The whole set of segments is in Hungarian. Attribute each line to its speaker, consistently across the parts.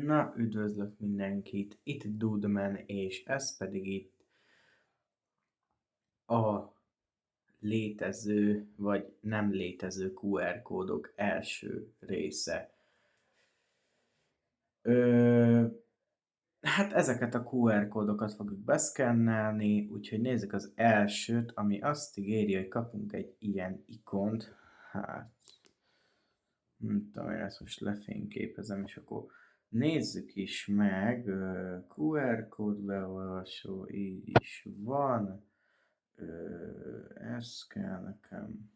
Speaker 1: Na, üdvözlök mindenkit, itt Dudman, és ez pedig itt a létező vagy nem létező QR kódok első része. Hát ezeket a QR kódokat fogjuk beszkennelni, úgyhogy nézzük az elsőt, ami azt ígéri, hogy kapunk egy ilyen ikont. Hát, nem tudom, én ezt most lefényképezem, és akkor nézzük is meg. QR kód beolvasó, így is van. Ez kell nekem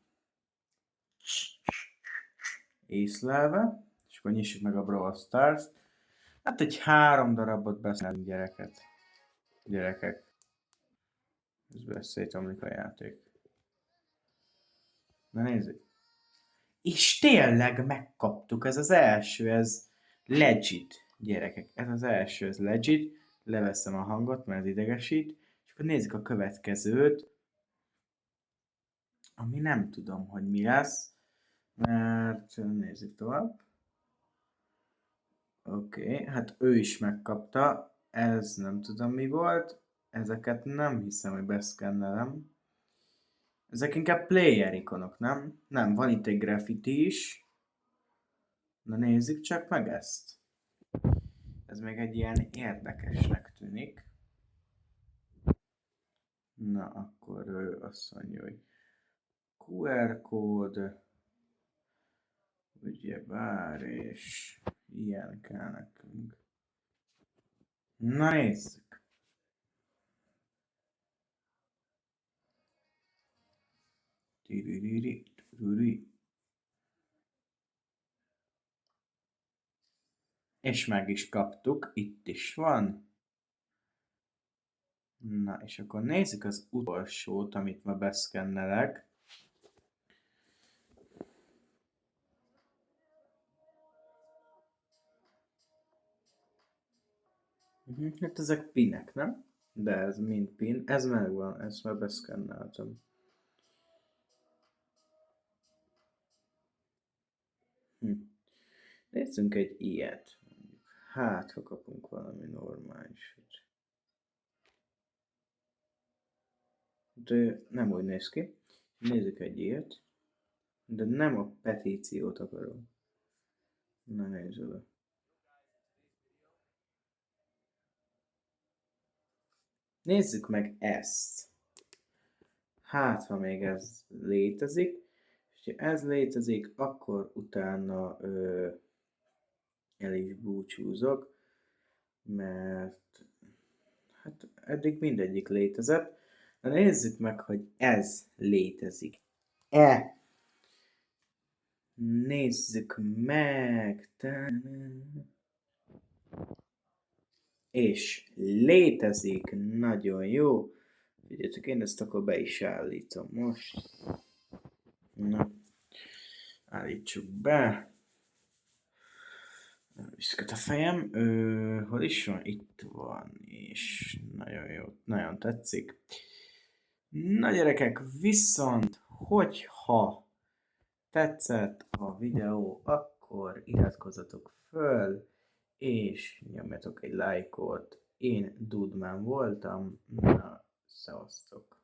Speaker 1: észlelve, és akkor nyissuk meg a Brawl Stars-t. Hát egy 3 darabot beszélünk gyerekek. Ez szétomlik a játék. Na nézzük. És tényleg megkaptuk, ez az első, ez legit, gyerekek. Ez az első, ez legit. Leveszem a hangot, mert ez idegesít. És akkor nézzük a következőt. Ami nem tudom, hogy mi lesz. Mert nézzük tovább. Oké, hát ő is megkapta. Ez nem tudom mi volt. Ezeket nem hiszem, hogy beszkennelem. Ezek inkább player ikonok, nem? Nem, van itt egy graffiti is. Na nézzük csak meg ezt. Ez még egy ilyen érdekesnek tűnik. Na, akkor ő azt mondja, hogy QR kód, ugyebár, és ilyen kell nekünk. Na nézzük. És meg is kaptuk, itt is van. Na, és akkor nézzük az utolsót, amit ma beszkennelek. Hát ezek pinek, nem? De ez mind pin. Ez megvan, ezt már beszkenneltem. Nézzünk egy ilyet. Hát, ha kapunk valami normálisat. De nem úgy néz ki. Nézzük egy ilyet. De nem a petíciót akarom. Na nézzük oda. Nézzük meg ezt. Hát, ha még ez létezik. És ha ez létezik, akkor utána el is búcsúzok. Mert hát eddig mindegyik létezett. Na nézzük meg, hogy ez létezik. Nézzük meg. És létezik. Nagyon jó. Figyeljetek, én ezt akkor be is állítom most. Na. Állítsuk be. Viszket a fejem. Hol is van? Itt van. És nagyon jó. Nagyon tetszik. Na gyerekek, viszont hogyha tetszett a videó, akkor iratkozzatok föl, és nyomjatok egy lájkot. Én Dudman voltam. Na, szevasztok!